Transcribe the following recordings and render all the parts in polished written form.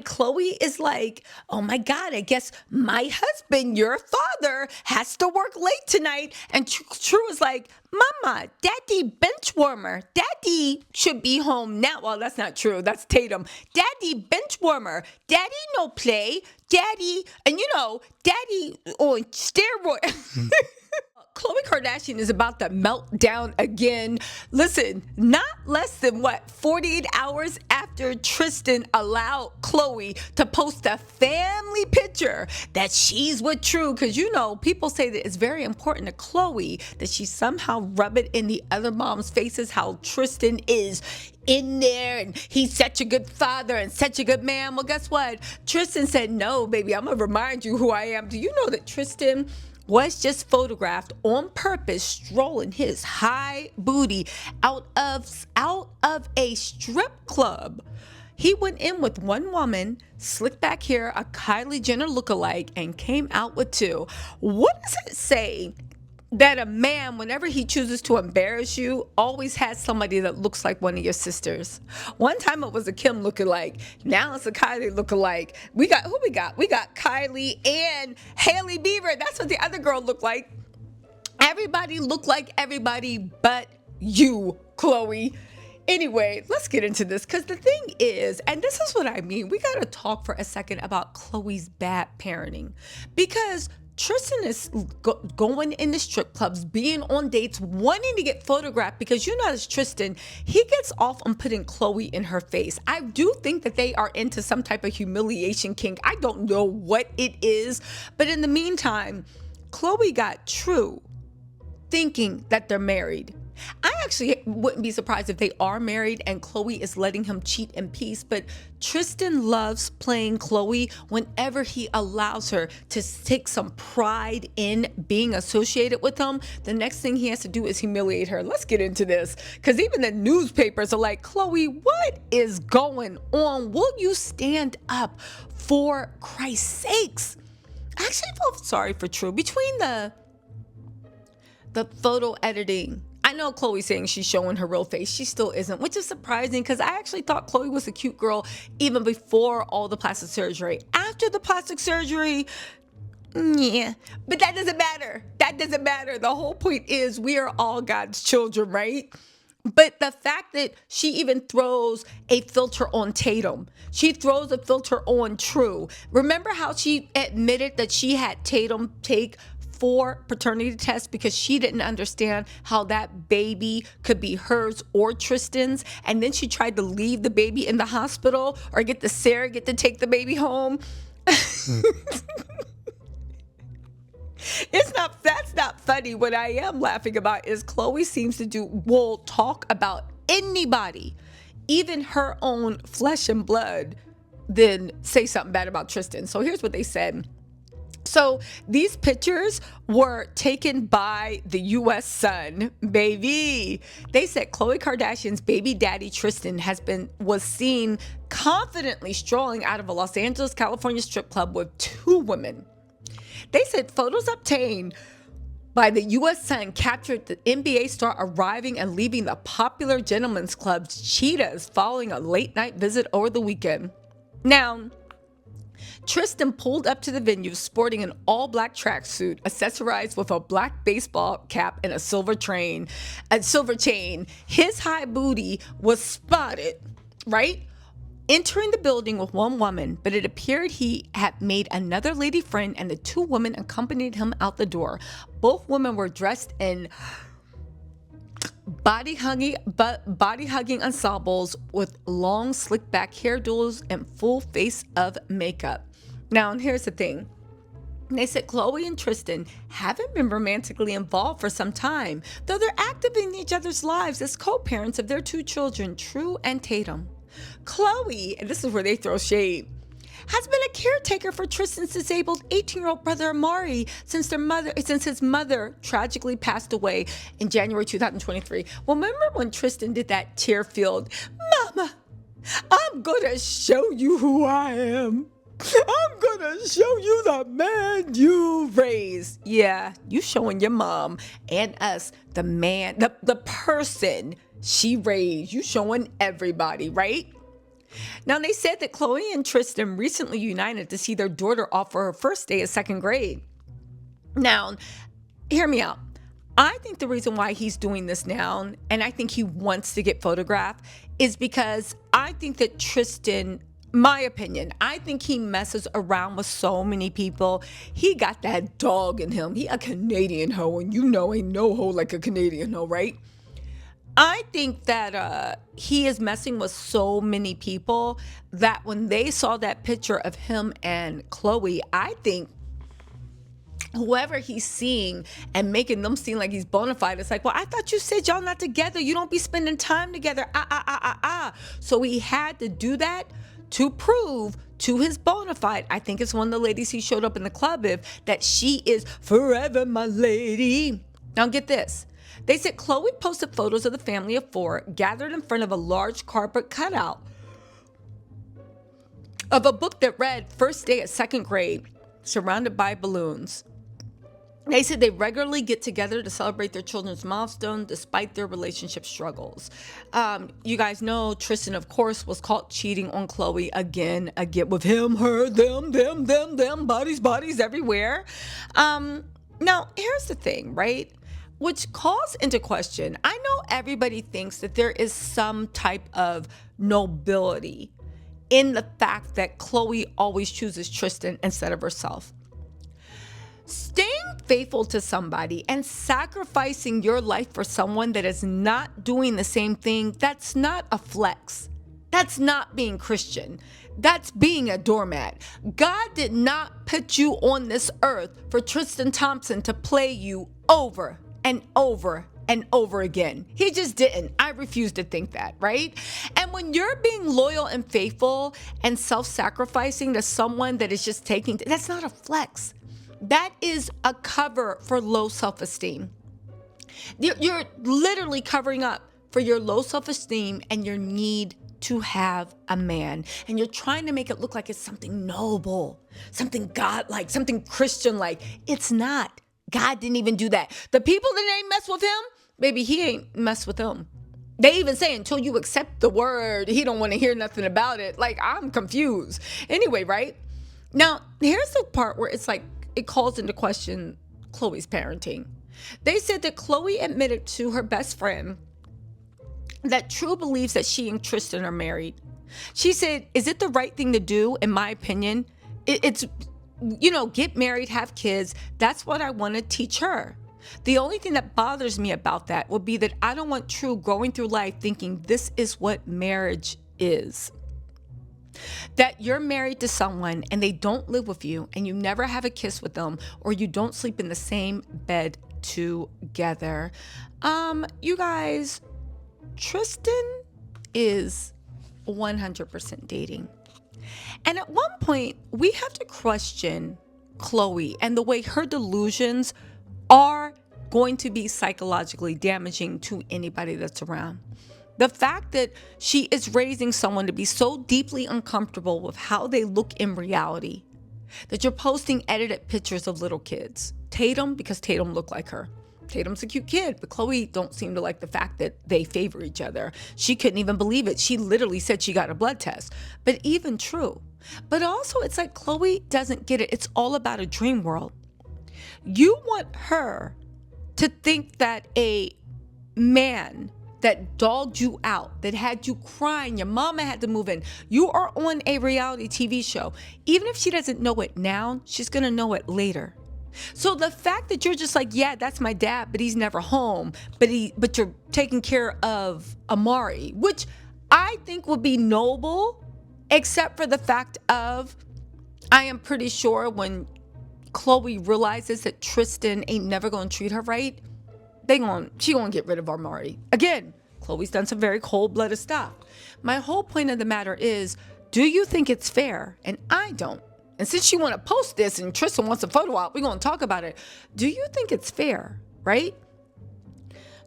Khloe is like, oh my God, I guess my husband, your father, has to work late tonight. And True is like, Mama, Daddy bench warmer. Daddy should be home now. Well, that's not true. That's Tatum. Daddy bench warmer. Daddy no play. Daddy, and Daddy on steroid. Khloe Kardashian is about to melt down again. Listen, not less than 48 hours after Tristan allowed Khloe to post a family picture that she's with True, because people say that it's very important to Khloe that she somehow rub it in the other mom's faces how Tristan is in there and he's such a good father and such a good man. Well, guess what? Tristan said, no, baby, I'm gonna remind you who I am. Do you know that Tristan was just photographed on purpose strolling his high booty out of a strip club? He went in with one woman, slick back hair, a Kylie Jenner lookalike, and came out with two. What does it say that a man, whenever he chooses to embarrass you, always has somebody that looks like one of your sisters? One time it was a Kim lookalike. Now it's a Kylie lookalike. We got who we got? We got Kylie and Hailey Bieber. That's what the other girl looked like. Everybody looked like everybody but you, Khloe. Anyway, let's get into this, because the thing is, and this is what I mean, we got to talk for a second about Khloe's bad parenting, because Tristan is going in the strip clubs, being on dates, wanting to get photographed, because as Tristan, he gets off on putting Khloe in her face. I do think that they are into some type of humiliation kink. I don't know what it is, but in the meantime, Khloe got True thinking that they're married. I actually wouldn't be surprised if they are married and Khloe is letting him cheat in peace, but Tristan loves playing Khloe whenever he allows her to take some pride in being associated with him. The next thing he has to do is humiliate her. Let's get into this, because even the newspapers are like, Khloe, what is going on? Will you stand up for Christ's sakes? I actually feel sorry for True. Between the photo editing, I know Khloe's saying she's showing her real face. She still isn't, which is surprising, because I actually thought Khloe was a cute girl even before all the plastic surgery. After the plastic surgery, yeah, but that doesn't matter. That doesn't matter. The whole point is we are all God's children, right? But the fact that she even throws a filter on Tatum, she throws a filter on True. Remember how she admitted that she had Tatum take 4 paternity tests because she didn't understand how that baby could be hers or Tristan's, and then she tried to leave the baby in the hospital or get the surrogate to take the baby home. That's not funny. What I am laughing about is Khloe seems to will talk about anybody, even her own flesh and blood, then say something bad about Tristan. So here's what they said. So these pictures were taken by the U.S. Sun, baby. They said Khloe Kardashian's baby daddy Tristan was seen confidently strolling out of a Los Angeles, California strip club with 2 women. They said photos obtained by the U.S. Sun captured the NBA star arriving and leaving the popular gentlemen's club Cheetahs following a late night visit over the weekend. Now, Tristan pulled up to the venue sporting an all-black tracksuit, accessorized with a black baseball cap and a silver chain. His high booty was spotted, right? Entering the building with one woman, but it appeared he had made another lady friend, and the 2 women accompanied him out the door. Both women were dressed in body hugging ensembles with long slick back hairdos and full face of makeup. Now, and here's the thing. They said Khloe and Tristan haven't been romantically involved for some time, though they're active in each other's lives as co-parents of their 2 children, True and Tatum. Khloe, and this is where they throw shade, has been a caretaker for Tristan's disabled 18-year-old brother Amari since his mother tragically passed away in January 2023. Well, remember when Tristan did that tear-filled, "Mama, I'm gonna show you who I am. I'm gonna show you the man you raised." Yeah, you showing your mom and us the man, the person she raised. You showing everybody, right? Now, they said that Khloe and Tristan recently united to see their daughter off for her first day of second grade. Now, hear me out. I think the reason why he's doing this now, and I think he wants to get photographed, is because I think that Tristan, my opinion, I think he messes around with so many people. He got that dog in him. He a Canadian hoe, and you know ain't no hoe like a Canadian hoe, right? I think that he is messing with so many people that when they saw that picture of him and Khloe, I think whoever he's seeing and making them seem like he's bona fide, it's like, well, I thought you said y'all not together. You don't be spending time together. So he had to do that to prove to his bona fide. I think it's one of the ladies he showed up in the club with, that she is forever my lady. Now get this. They said Khloe posted photos of the family of four gathered in front of a large cardboard cutout of a book that read First Day at Second Grade, surrounded by balloons. They said they regularly get together to celebrate their children's milestone despite their relationship struggles. You guys know Tristan, of course, was caught cheating on Khloe again with him, her, them, bodies everywhere. Now, here's the thing, right? Which calls into question, I know everybody thinks that there is some type of nobility in the fact that Khloe always chooses Tristan instead of herself. Staying faithful to somebody and sacrificing your life for someone that is not doing the same thing, that's not a flex. That's not being Christian. That's being a doormat. God did not put you on this earth for Tristan Thompson to play you over and over and over again. He just didn't. I refuse to think that, right? And when you're being loyal and faithful and self-sacrificing to someone that is just that's not a flex. That is a cover for low self-esteem. You're literally covering up for your low self-esteem and your need to have a man. And you're trying to make it look like it's something noble, something godlike, something Christian-like. It's not. God didn't even do that. The people that ain't mess with him, baby, he ain't mess with them. They even say until you accept the word, he don't want to hear nothing about it. Like, I'm confused. Anyway, right? Now, here's the part where it's like, it calls into question Khloe's parenting. They said that Khloe admitted to her best friend that True believes that she and Tristan are married. She said, is it the right thing to do? In my opinion, it's get married, have kids. That's what I want to teach her. The only thing that bothers me about that would be that I don't want True going through life thinking this is what marriage is. That you're married to someone and they don't live with you and you never have a kiss with them or you don't sleep in the same bed together. You guys, Tristan is 100% dating. And at one point, we have to question Khloe and the way her delusions are going to be psychologically damaging to anybody that's around. The fact that she is raising someone to be so deeply uncomfortable with how they look in reality, that you're posting edited pictures of little kids. Tatum, because Tatum looked like her. Tatum's a cute kid, but Khloe don't seem to like the fact that they favor each other. She couldn't even believe it. She literally said she got a blood test. But even True. But also, it's like Khloe doesn't get it. It's all about a dream world. You want her to think that a man that dogged you out, that had you crying, your mama had to move in, you are on a reality TV show. Even if she doesn't know it now, she's going to know it later. So the fact that you're just like, yeah, that's my dad, but he's never home, but you're taking care of Amari, which I think would be noble, except for the fact of, I am pretty sure when Khloe realizes that Tristan ain't never gonna treat her right, she gonna get rid of Amari. Again, Khloe's done some very cold-blooded stuff. My whole point of the matter is, do you think it's fair? And I don't. And since you want to post this and Tristan wants a photo op, we're going to talk about it. Do you think it's fair, right?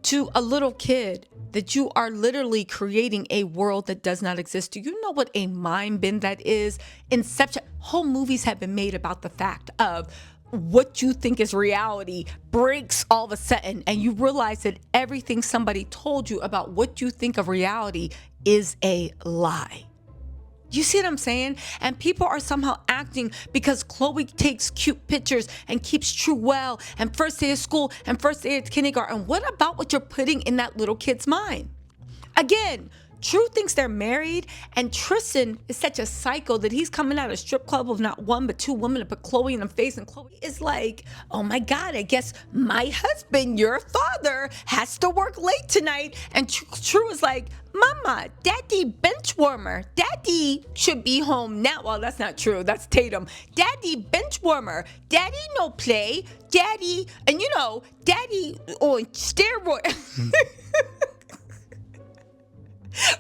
To a little kid that you are literally creating a world that does not exist. Do you know what a mind bend that is? Inception. Whole movies have been made about the fact of what you think is reality breaks all of a sudden and you realize that everything somebody told you about what you think of reality is a lie. You see what I'm saying? And people are somehow acting because Khloe takes cute pictures and keeps True well and first day of school and first day of kindergarten. What about what you're putting in that little kid's mind? Again, True thinks they're married, and Tristan is such a psycho that he's coming out of a strip club with not one but two women to put Khloe in the face, and Khloe is like, oh my God, I guess my husband, your father, has to work late tonight. And True is like, Mama, Daddy bench warmer. Daddy should be home now. Well, that's not true. That's Tatum. Daddy bench warmer. Daddy no play. Daddy, and Daddy on steroids.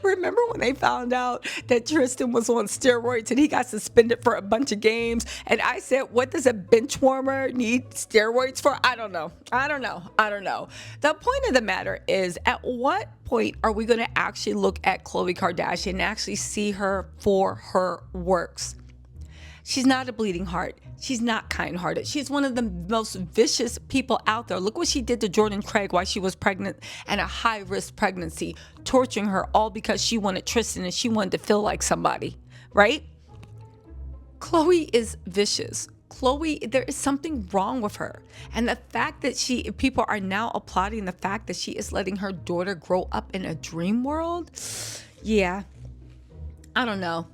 Remember when they found out that Tristan was on steroids and he got suspended for a bunch of games? And I said, what does a bench warmer need steroids for? I don't know. The point of the matter is, at what point are we going to actually look at Khloe Kardashian and actually see her for her works? She's not a bleeding heart. She's not kind-hearted. She's one of the most vicious people out there. Look what she did to Jordan Craig while she was pregnant and a high-risk pregnancy, torturing her all because she wanted Tristan and she wanted to feel like somebody, right? Khloe is vicious. Khloe, there is something wrong with her. And the fact that people are now applauding the fact that she is letting her daughter grow up in a dream world, yeah, I don't know.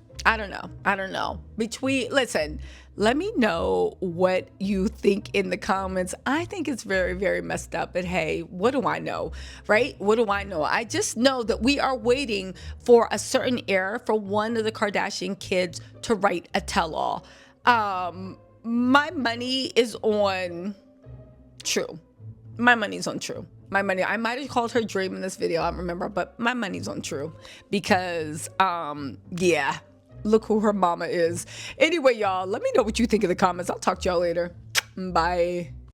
Listen, let me know what you think in the comments. I think it's very, very messed up. But hey, what do I know, right? What do I know? I just know that we are waiting for a certain era for one of the Kardashian kids to write a tell-all. My money is on True. My money's on True. I might have called her Dream in this video, I don't remember, but my money's on True because, yeah. Look who her mama is. Anyway, y'all, let me know what you think in the comments. I'll talk to y'all later. Bye.